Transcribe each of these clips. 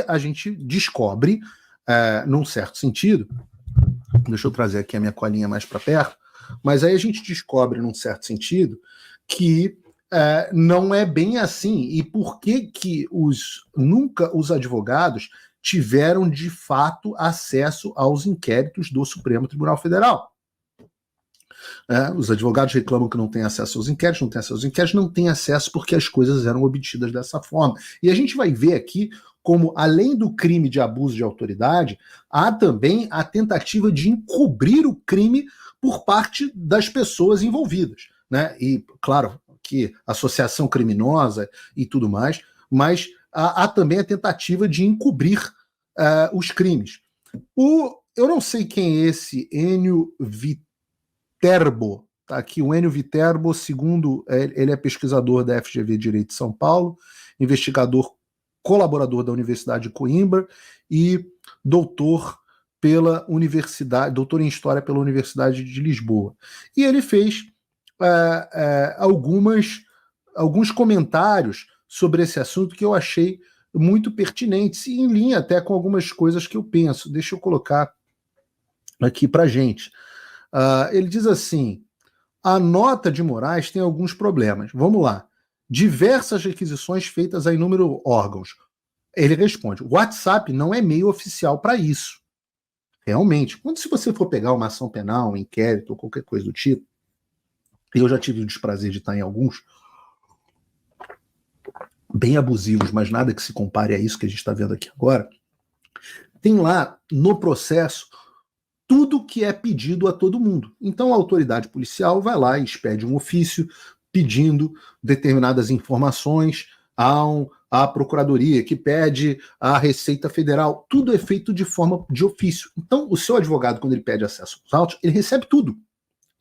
a gente descobre, num certo sentido, deixa eu trazer aqui a minha colinha mais para perto, mas aí a gente descobre, num certo sentido, que não é bem assim. E por que nunca os advogados tiveram, de fato, acesso aos inquéritos do Supremo Tribunal Federal? Os advogados reclamam que não têm acesso aos inquéritos, não têm acesso porque as coisas eram obtidas dessa forma. E a gente vai ver aqui como, além do crime de abuso de autoridade, há também a tentativa de encobrir o crime por parte das pessoas envolvidas, né? E, claro, que associação criminosa e tudo mais, mas há também a tentativa de encobrir os crimes. Eu não sei quem é esse Enio Viterbo, tá aqui o Enio Viterbo, segundo ele é pesquisador da FGV Direito de São Paulo, investigador colaborador da Universidade de Coimbra e doutor em História pela Universidade de Lisboa. E ele fez alguns comentários sobre esse assunto que eu achei muito pertinentes e em linha até com algumas coisas que eu penso. Deixa eu colocar aqui para a gente. Ele diz assim: a nota de Moraes tem alguns problemas. Vamos lá. Diversas requisições feitas a inúmeros órgãos. Ele responde: o WhatsApp não é meio oficial para isso. Realmente, se você for pegar uma ação penal, um inquérito ou qualquer coisa do tipo, eu já tive o desprazer de estar em alguns bem abusivos, mas nada que se compare a isso que a gente está vendo aqui agora, tem lá no processo tudo que é pedido a todo mundo. Então a autoridade policial vai lá e expede um ofício pedindo determinadas informações à Procuradoria, que pede à Receita Federal. Tudo é feito de forma de ofício. Então o seu advogado, quando ele pede acesso aos autos, ele recebe tudo.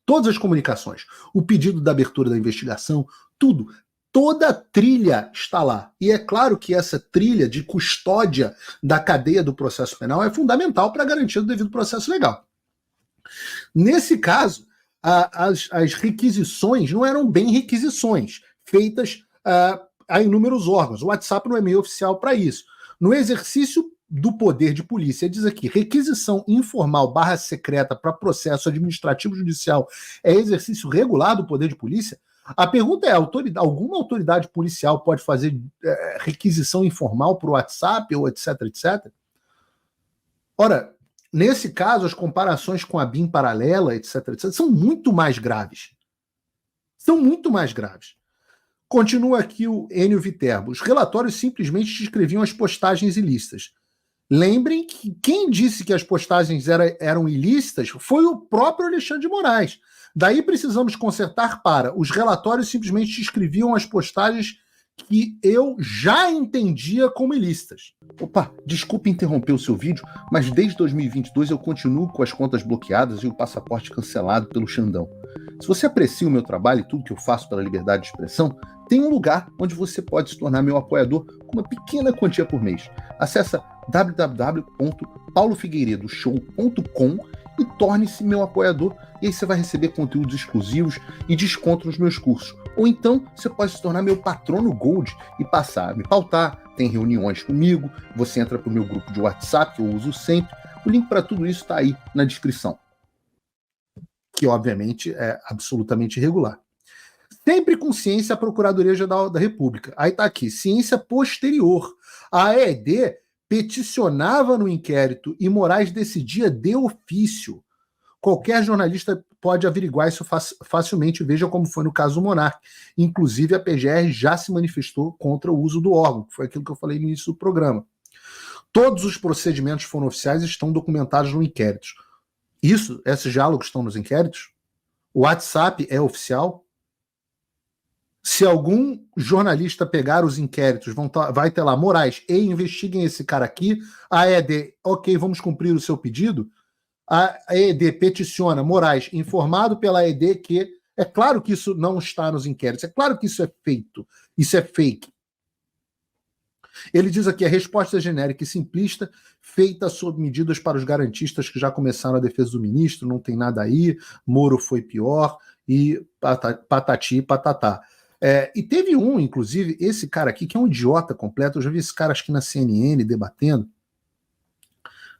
Todas as comunicações, o pedido da abertura da investigação, tudo. Toda a trilha está lá. E é claro que essa trilha de custódia da cadeia do processo penal é fundamental para a garantia do devido processo legal. Nesse caso, as requisições não eram bem requisições feitas a inúmeros órgãos. O WhatsApp não é meio oficial para isso. No exercício do poder de polícia, diz aqui: requisição informal / secreta para processo administrativo judicial é exercício regular do poder de polícia? A pergunta é: alguma autoridade policial pode fazer requisição informal para o WhatsApp ou etc, etc? Ora, nesse caso, as comparações com a BIM paralela, etc, etc, são muito mais graves. São muito mais graves. Continua aqui o Enio Viterbo: os relatórios simplesmente descreviam as postagens ilícitas. Lembrem que quem disse que as postagens eram ilícitas foi o próprio Alexandre de Moraes. Daí precisamos consertar para: os relatórios simplesmente descreviam as postagens que eu já entendia como ilícitas. Opa, desculpe interromper o seu vídeo, mas desde 2022 eu continuo com as contas bloqueadas e o passaporte cancelado pelo Xandão. Se você aprecia o meu trabalho e tudo que eu faço pela liberdade de expressão, tem um lugar onde você pode se tornar meu apoiador com uma pequena quantia por mês. Acesse www.paulofigueiredoshow.com e torne-se meu apoiador, e aí você vai receber conteúdos exclusivos e desconto nos meus cursos. Ou então você pode se tornar meu patrono Gold e passar a me pautar, tem reuniões comigo, você entra para o meu grupo de WhatsApp, que eu uso sempre. O link para tudo isso está aí na descrição, que obviamente é absolutamente irregular. Sempre com ciência a Procuradoria-Geral da República. Aí está aqui: ciência posterior. A AED peticionava no inquérito e Moraes decidia de ofício. Qualquer jornalista pode averiguar isso facilmente. Veja como foi no caso do Monark. Inclusive, a PGR já se manifestou contra o uso do órgão, que foi aquilo que eu falei no início do programa. Todos os procedimentos foram oficiais e estão documentados no inquérito. Esses diálogos estão nos inquéritos? O WhatsApp é oficial? Se algum jornalista pegar os inquéritos, vai ter lá: Moraes, investiguem esse cara aqui. A AED, ok, vamos cumprir o seu pedido. A AED peticiona Moraes, informado pela AED que é claro que isso não está nos inquéritos, é claro que isso é feito, isso é fake. Ele diz aqui: a resposta é genérica e simplista, feita sob medidas para os garantistas que já começaram a defesa do ministro, não tem nada aí, Moro foi pior, e patati e patatá. E teve inclusive, esse cara aqui, que é um idiota completo, eu já vi esse cara, acho que na CNN, debatendo.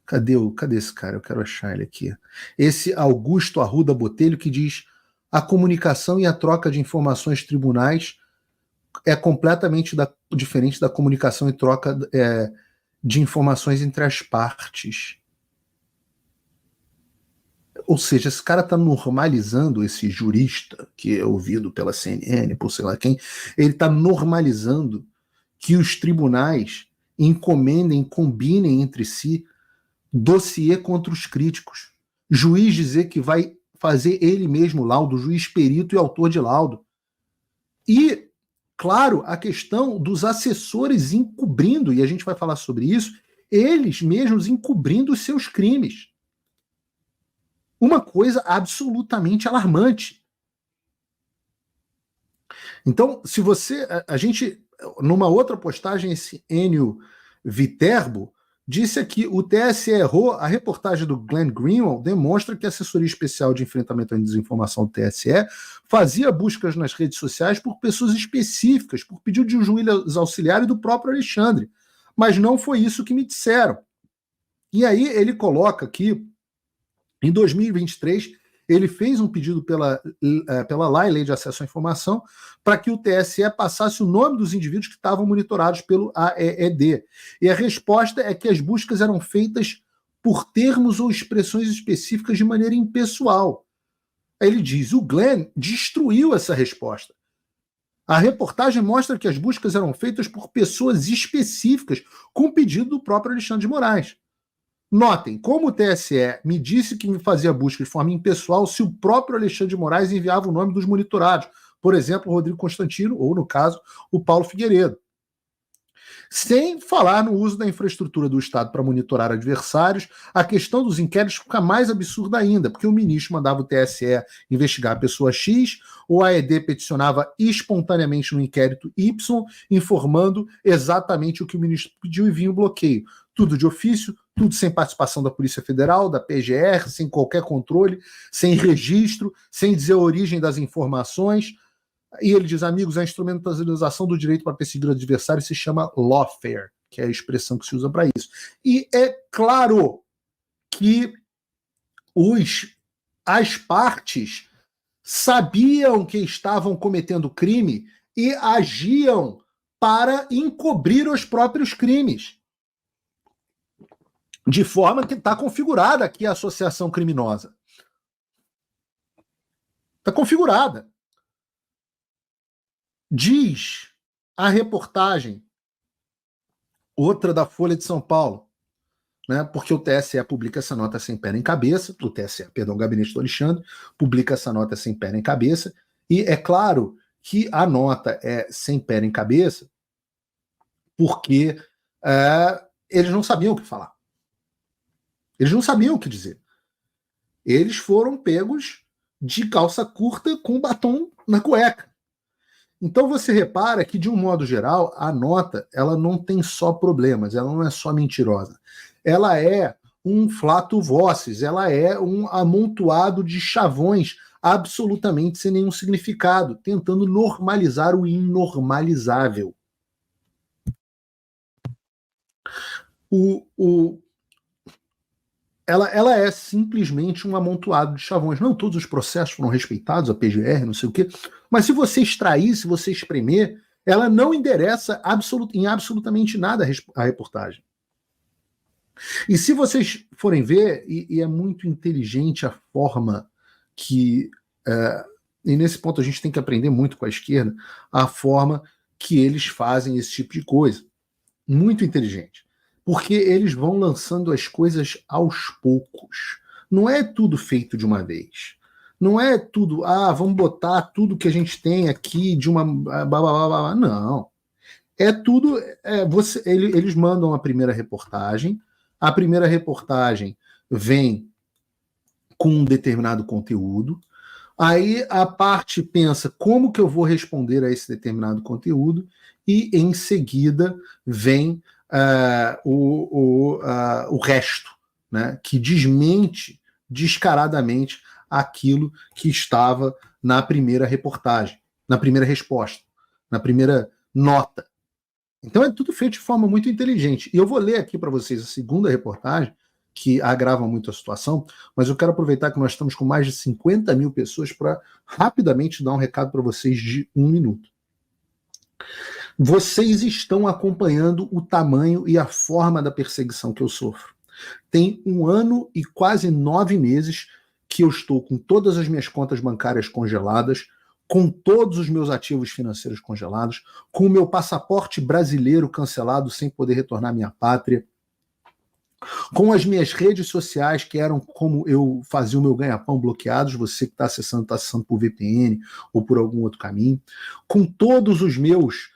Cadê esse cara? Eu quero achar ele aqui. Esse Augusto Arruda Botelho, que diz: a comunicação e a troca de informações tribunais é completamente diferente da comunicação e troca de informações entre as partes. Ou seja, esse cara está normalizando, esse jurista, que é ouvido pela CNN, por sei lá quem, ele está normalizando que os tribunais encomendem, combinem entre si dossiê contra os críticos. Juiz dizer que vai fazer ele mesmo laudo, juiz perito e autor de laudo. E, claro, a questão dos assessores encobrindo, e a gente vai falar sobre isso, eles mesmos encobrindo os seus crimes. Uma coisa absolutamente alarmante. Então, se você... A gente, numa outra postagem, esse Enio Viterbo disse aqui: o TSE errou. A reportagem do Glenn Greenwald demonstra que a Assessoria Especial de Enfrentamento à Desinformação do TSE fazia buscas nas redes sociais por pessoas específicas, por pedido de um juiz auxiliar e do próprio Alexandre. Mas não foi isso que me disseram. E aí ele coloca aqui, em 2023, ele fez um pedido pela Lei de Acesso à Informação para que o TSE passasse o nome dos indivíduos que estavam monitorados pelo AEED. E a resposta é que as buscas eram feitas por termos ou expressões específicas de maneira impessoal. Aí ele diz: o Glenn destruiu essa resposta. A reportagem mostra que as buscas eram feitas por pessoas específicas, com pedido do próprio Alexandre de Moraes. Notem, como o TSE me disse que me fazia busca de forma impessoal se o próprio Alexandre de Moraes enviava o nome dos monitorados, por exemplo, o Rodrigo Constantino, ou, no caso, o Paulo Figueiredo. Sem falar no uso da infraestrutura do Estado para monitorar adversários, a questão dos inquéritos fica mais absurda ainda, porque o ministro mandava o TSE investigar a pessoa X, o AED peticionava espontaneamente no inquérito Y, informando exatamente o que o ministro pediu e vinha o bloqueio. Tudo de ofício, tudo sem participação da Polícia Federal, da PGR, sem qualquer controle, sem registro, sem dizer a origem das informações. E ele diz: amigos, a instrumentalização do direito para perseguir o adversário se chama lawfare, que é a expressão que se usa para isso. E é claro que as partes sabiam que estavam cometendo crime e agiam para encobrir os próprios crimes. De forma que está configurada aqui a associação criminosa. Está configurada. Diz a reportagem, outra da Folha de São Paulo, né, porque o TSE publica essa nota sem pé nem cabeça, o Gabinete do Alexandre publica essa nota sem pé nem cabeça, e é claro que a nota é sem pé nem cabeça porque eles não sabiam o que falar. Eles não sabiam o que dizer. Eles foram pegos de calça curta com batom na cueca. Então você repara que, de um modo geral, a nota ela não tem só problemas, ela não é só mentirosa. Ela é um flato vocis, ela é um amontoado de chavões absolutamente sem nenhum significado, tentando normalizar o inormalizável. Ela é simplesmente um amontoado de chavões. Não todos os processos foram respeitados, a PGR, não sei o quê, mas se você extrair, se você espremer, ela não endereça em absolutamente nada a reportagem. E se vocês forem ver, e é muito inteligente a forma que... e nesse ponto a gente tem que aprender muito com a esquerda, a forma que eles fazem esse tipo de coisa. Muito inteligente. Porque eles vão lançando as coisas aos poucos. Não é tudo feito de uma vez. Não é tudo, vamos botar tudo que a gente tem aqui de uma... Não. É tudo... eles mandam a primeira reportagem vem com um determinado conteúdo, aí a parte pensa como que eu vou responder a esse determinado conteúdo, e em seguida vem o resto, né, que desmente descaradamente aquilo que estava na primeira reportagem, na primeira resposta. na primeira nota. Então é tudo feito de forma muito inteligente. E eu vou ler aqui para vocês a segunda reportagem, que agrava muito a situação, mas eu quero aproveitar que nós estamos com mais de 50 mil pessoas para rapidamente dar um recado para vocês de 1 minuto. Vocês estão acompanhando o tamanho e a forma da perseguição que eu sofro. Tem 1 ano e quase 9 meses que eu estou com todas as minhas contas bancárias congeladas, com todos os meus ativos financeiros congelados, com o meu passaporte brasileiro cancelado sem poder retornar à minha pátria, com as minhas redes sociais, que eram como eu fazia o meu ganha-pão, bloqueados, você que está acessando por VPN ou por algum outro caminho, com todos os meus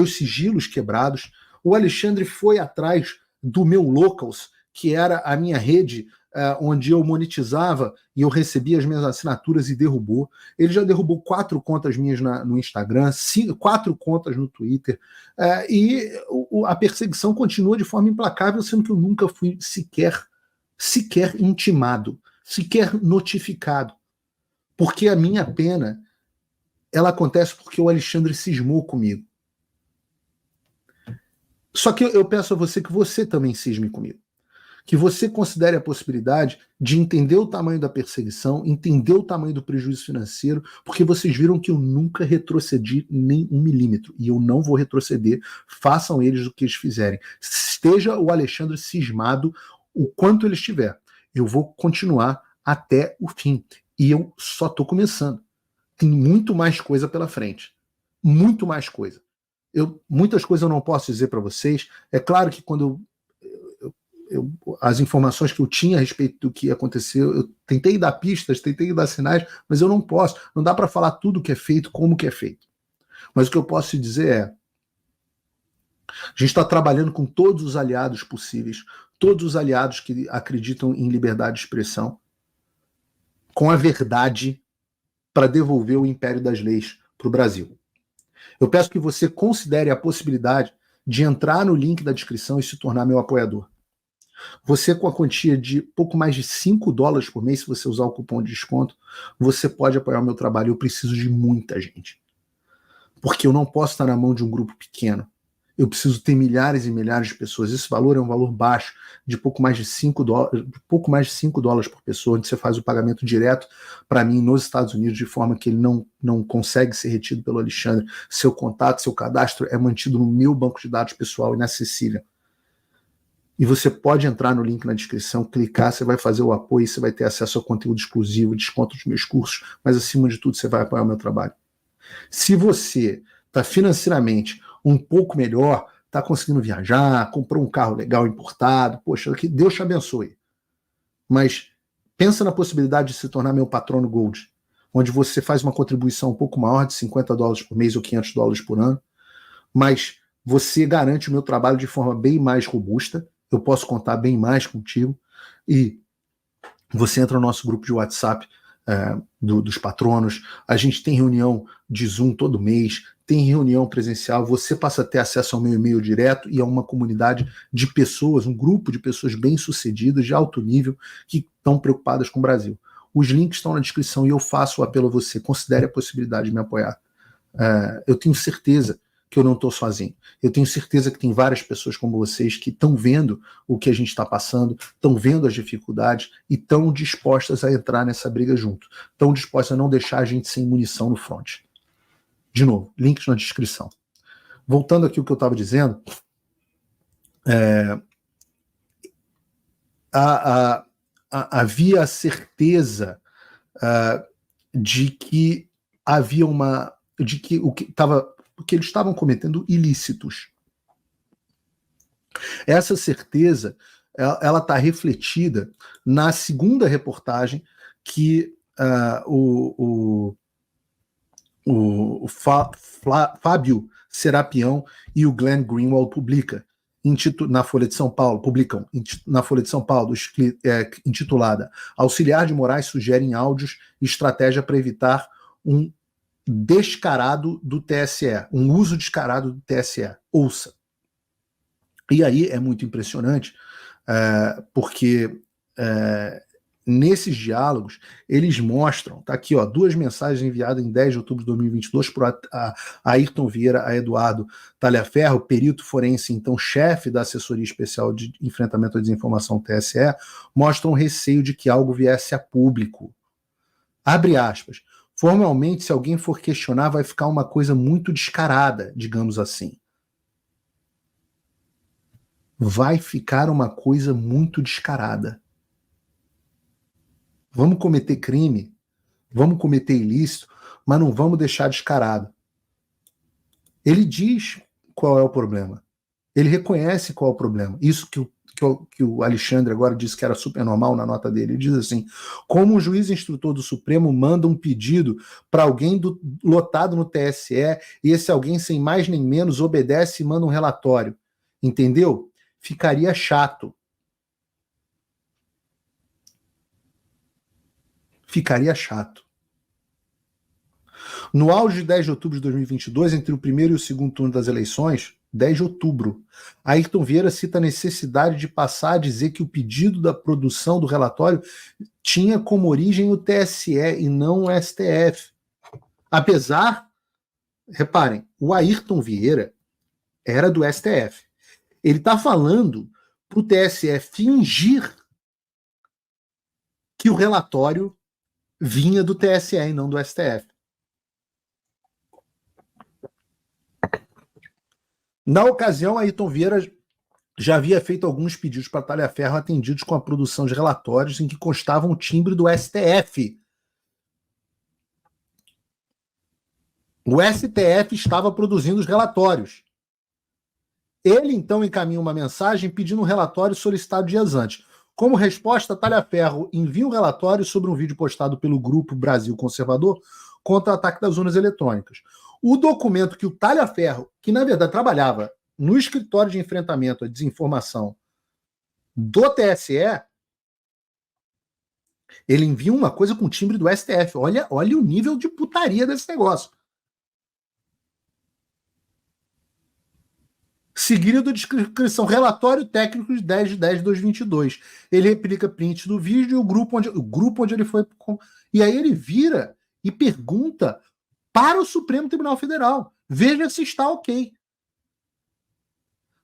sigilos quebrados. O Alexandre foi atrás do meu Locals, que era a minha rede onde eu monetizava e eu recebia as minhas assinaturas, e derrubou. Ele já derrubou 4 contas minhas no Instagram, 4 contas no Twitter, e a perseguição continua de forma implacável, sendo que eu nunca fui sequer intimado, sequer notificado. Porque a minha pena, ela acontece porque o Alexandre cismou comigo. Só que eu peço a você que você também cisme comigo. Que você considere a possibilidade de entender o tamanho da perseguição, entender o tamanho do prejuízo financeiro, porque vocês viram que eu nunca retrocedi nem 1 milímetro, e eu não vou retroceder. Façam eles o que eles fizerem. Esteja o Alexandre cismado o quanto ele estiver. Eu vou continuar até o fim. E eu só estou começando. Tem muito mais coisa pela frente. Muito mais coisa. Muitas coisas eu não posso dizer para vocês. É claro que quando as informações que eu tinha a respeito do que aconteceu, eu tentei dar pistas, tentei dar sinais, mas eu não posso. Não dá para falar tudo o que é feito, como que é feito. Mas o que eu posso te dizer é: a gente está trabalhando com todos os aliados possíveis, todos os aliados que acreditam em liberdade de expressão, com a verdade, para devolver o império das leis para o Brasil. Eu peço que você considere a possibilidade de entrar no link da descrição e se tornar meu apoiador. Você, com a quantia de pouco mais de $5 por mês, se você usar o cupom de desconto, você pode apoiar o meu trabalho. Eu preciso de muita gente. Porque eu não posso estar na mão de um grupo pequeno. Eu preciso ter milhares e milhares de pessoas. Esse valor é um valor baixo, de pouco mais de $5 por pessoa, onde você faz o pagamento direto para mim nos Estados Unidos, de forma que ele não consegue ser retido pelo Alexandre. Seu contato, seu cadastro é mantido no meu banco de dados pessoal e na Cecília. E você pode entrar no link na descrição, clicar, você vai fazer o apoio, você vai ter acesso a conteúdo exclusivo, desconto dos meus cursos, mas acima de tudo você vai apoiar o meu trabalho. Se você está financeiramente um pouco melhor, está conseguindo viajar, comprou um carro legal importado, poxa, que Deus te abençoe. Mas pensa na possibilidade de se tornar meu patrono Gold, onde você faz uma contribuição um pouco maior de $50 por mês ou $500 por ano, mas você garante o meu trabalho de forma bem mais robusta. Eu posso contar bem mais contigo, e você entra no nosso grupo de WhatsApp dos patronos. A gente tem reunião de Zoom todo mês, tem reunião presencial, você passa a ter acesso ao meu e-mail direto e a uma comunidade de pessoas, um grupo de pessoas bem-sucedidas, de alto nível, que estão preocupadas com o Brasil. Os links estão na descrição e eu faço o apelo a você, considere a possibilidade de me apoiar. Eu tenho certeza que eu não estou sozinho. Eu tenho certeza que tem várias pessoas como vocês que estão vendo o que a gente está passando, estão vendo as dificuldades e estão dispostas a entrar nessa briga junto. Estão dispostas a não deixar a gente sem munição no front. De novo, links na descrição. Voltando aqui ao que eu estava dizendo, havia a certeza de que havia de que que eles estavam cometendo ilícitos. Essa certeza, ela está refletida na segunda reportagem que o Fábio Serapião e o Glenn Greenwald publicam na Folha de São Paulo, intitulada Auxiliar de Moraes sugere em áudios estratégia para evitar um descarado do TSE, um uso descarado do TSE. Ouça. E aí é muito impressionante, porque nesses diálogos, eles mostram, tá aqui, ó, 2 mensagens enviadas em 10 de outubro de 2022 por Ayrton Vieira a Eduardo Talhaferro, perito forense, então chefe da Assessoria Especial de Enfrentamento à Desinformação TSE, mostram receio de que algo viesse a público. Abre aspas. Formalmente, se alguém for questionar, vai ficar uma coisa muito descarada, digamos assim. Vai ficar uma coisa muito descarada. Vamos cometer crime, vamos cometer ilícito, mas não vamos deixar descarado. Ele diz qual é o problema. Ele reconhece qual é o problema. Isso que o Alexandre agora disse que era super normal na nota dele. Ele diz assim, como um juiz instrutor do Supremo manda um pedido para alguém lotado no TSE e esse alguém, sem mais nem menos, obedece e manda um relatório. Entendeu? Ficaria chato. Ficaria chato. No auge de 10 de outubro de 2022, entre o primeiro e o segundo turno das eleições, 10 de outubro, Ayrton Vieira cita a necessidade de passar a dizer que o pedido da produção do relatório tinha como origem o TSE e não o STF. Apesar, reparem, o Ayrton Vieira era do STF. Ele está falando para o TSE fingir que o relatório vinha do TSE e não do STF. Na ocasião, Ayrton Vieira já havia feito alguns pedidos para Talhaferro atendidos com a produção de relatórios em que constavam o timbre do STF. O STF estava produzindo os relatórios. Ele, então, encaminha uma mensagem pedindo um relatório solicitado dias antes. Como resposta, Talhaferro envia um relatório sobre um vídeo postado pelo Grupo Brasil Conservador contra o ataque das urnas eletrônicas. O documento que o Talhaferro, que na verdade trabalhava no escritório de enfrentamento à desinformação do TSE, ele envia uma coisa com timbre do STF. Olha o nível de putaria desse negócio. Seguido da descrição, relatório técnico de 10 de 10 de 2022. Ele replica print do vídeo e o grupo onde ele foi. E aí ele vira e pergunta para o Supremo Tribunal Federal. Veja se está ok.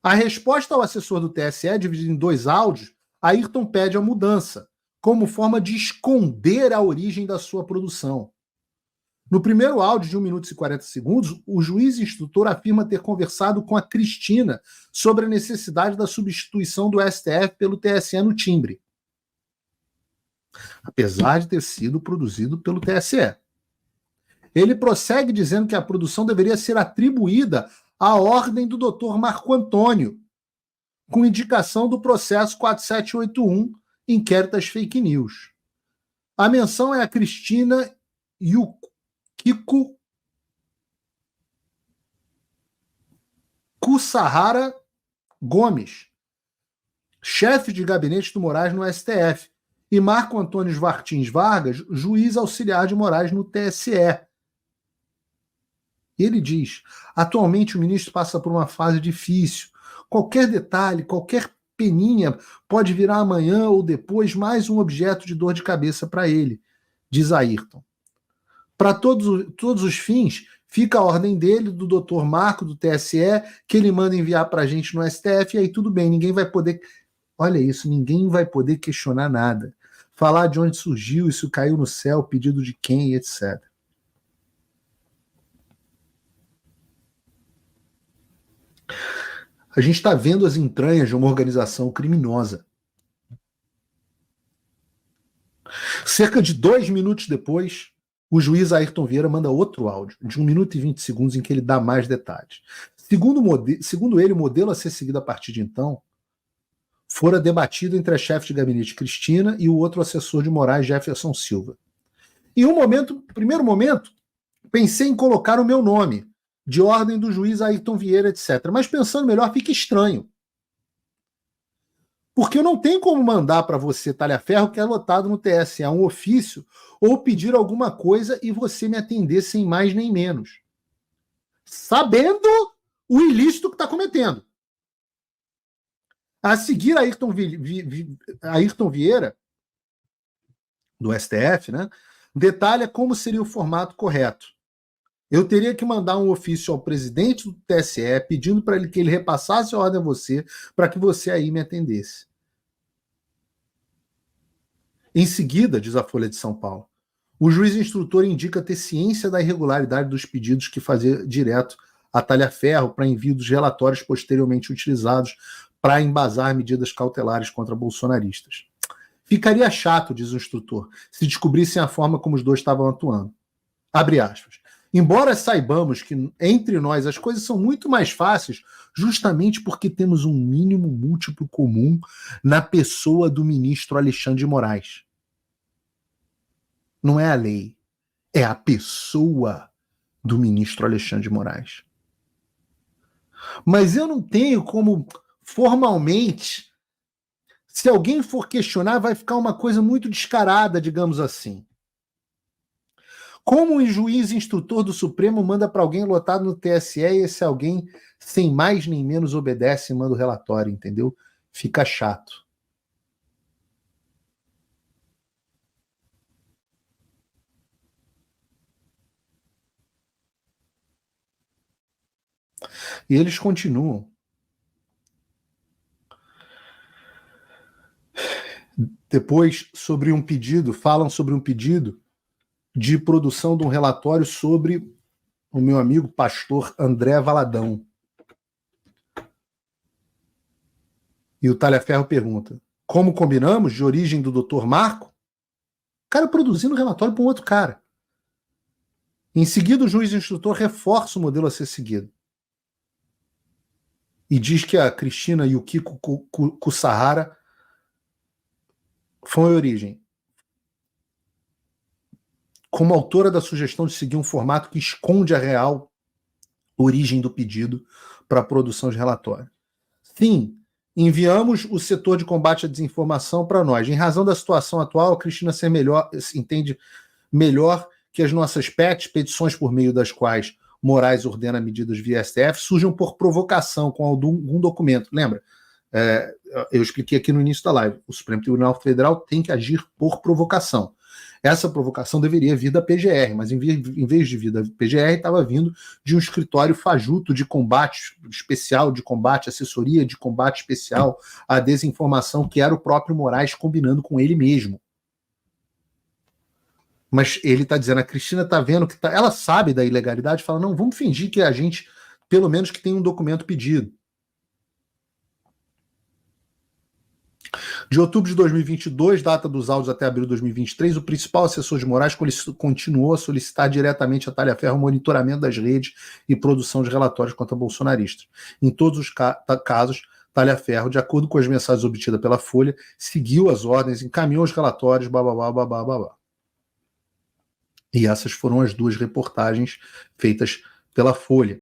A resposta ao assessor do TSE, dividida em 2 áudios, Ayrton pede a mudança, como forma de esconder a origem da sua produção. No primeiro áudio, de 1 minuto e 40 segundos, o juiz instrutor afirma ter conversado com a Cristina sobre a necessidade da substituição do STF pelo TSE no timbre, apesar de ter sido produzido pelo TSE. Ele prossegue dizendo que a produção deveria ser atribuída à ordem do Dr. Marco Antônio, com indicação do processo 4781, inquérito às fake news. A menção é a Cristina e o Kiko Kussahara Gomes, chefe de gabinete do Moraes no STF, e Marco Antônio Martins Vargas, juiz auxiliar de Moraes no TSE. Ele diz, atualmente o ministro passa por uma fase difícil. Qualquer detalhe, qualquer peninha pode virar amanhã ou depois mais um objeto de dor de cabeça para ele, diz Ayrton. Para todos os fins, fica a ordem dele, do doutor Marco, do TSE, que ele manda enviar para a gente no STF, e aí tudo bem, ninguém vai poder... Olha isso, ninguém vai poder questionar nada. Falar de onde surgiu, isso caiu no céu, pedido de quem, etc. A gente está vendo as entranhas de uma organização criminosa. Cerca de 2 minutos depois, o juiz Ayrton Vieira manda outro áudio, de 1 minuto e 20 segundos, em que ele dá mais detalhes. Segundo ele, o modelo a ser seguido a partir de então fora debatido entre a chefe de gabinete Cristina e o outro assessor de Moraes, Jefferson Silva. Em primeiro momento, pensei em colocar o meu nome, de ordem do juiz Ayrton Vieira, etc. Mas pensando melhor, fica estranho. Porque eu não tenho como mandar para você, Talhaferro, que é lotado no TSE, um ofício, ou pedir alguma coisa e você me atender sem mais nem menos. Sabendo o ilícito que está cometendo. A seguir, Ayrton Vieira do STF, né, detalha como seria o formato correto. Eu teria que mandar um ofício ao presidente do TSE pedindo para ele que ele repassasse a ordem a você para que você aí me atendesse. Em seguida, diz a Folha de São Paulo, o juiz instrutor indica ter ciência da irregularidade dos pedidos que fazia direto a talha-ferro para envio dos relatórios posteriormente utilizados para embasar medidas cautelares contra bolsonaristas. Ficaria chato, diz o instrutor, se descobrissem a forma como os dois estavam atuando. Abre aspas. Embora saibamos que entre nós as coisas são muito mais fáceis, justamente porque temos um mínimo múltiplo comum na pessoa do ministro Alexandre de Moraes. Não é a lei, é a pessoa do ministro Alexandre de Moraes. Mas eu não tenho como, formalmente, se alguém for questionar, vai ficar uma coisa muito descarada, digamos assim. Como um juiz instrutor do Supremo manda para alguém lotado no TSE e esse alguém, sem mais nem menos, obedece e manda o relatório, entendeu? Fica chato. E eles continuam. Depois, falam sobre um pedido de produção de um relatório sobre o meu amigo pastor André Valadão. E o Talhaferro pergunta, como combinamos, de origem do Dr. Marco? O cara produzindo relatório para um outro cara. Em seguida, o juiz instrutor reforça o modelo a ser seguido. E diz que a Cristina e o Kiko Kussahara foi a origem. Como autora da sugestão de seguir um formato que esconde a real origem do pedido para a produção de relatório. Sim, enviamos o setor de combate à desinformação para nós. Em razão da situação atual, a Cristina entende melhor que as nossas petições por meio das quais Moraes ordena medidas via STF, surjam por provocação com algum documento. Lembra? Eu expliquei aqui no início da live. O Supremo Tribunal Federal tem que agir por provocação. Essa provocação deveria vir da PGR, mas em vez de vir da PGR, estava vindo de um escritório fajuto de combate especial, de combate, assessoria de combate especial à desinformação, que era o próprio Moraes combinando com ele mesmo. Mas ele está dizendo, a Cristina está vendo que ela sabe da ilegalidade, fala, não, vamos fingir que a gente, pelo menos que tem um documento pedido. De outubro de 2022, data dos autos até abril de 2023, o principal assessor de Moraes continuou a solicitar diretamente a Talhaferro o monitoramento das redes e produção de relatórios contra bolsonaristas. Em todos os casos, Talhaferro, de acordo com as mensagens obtidas pela Folha, seguiu as ordens, encaminhou os relatórios, babá. E essas foram as duas reportagens feitas pela Folha.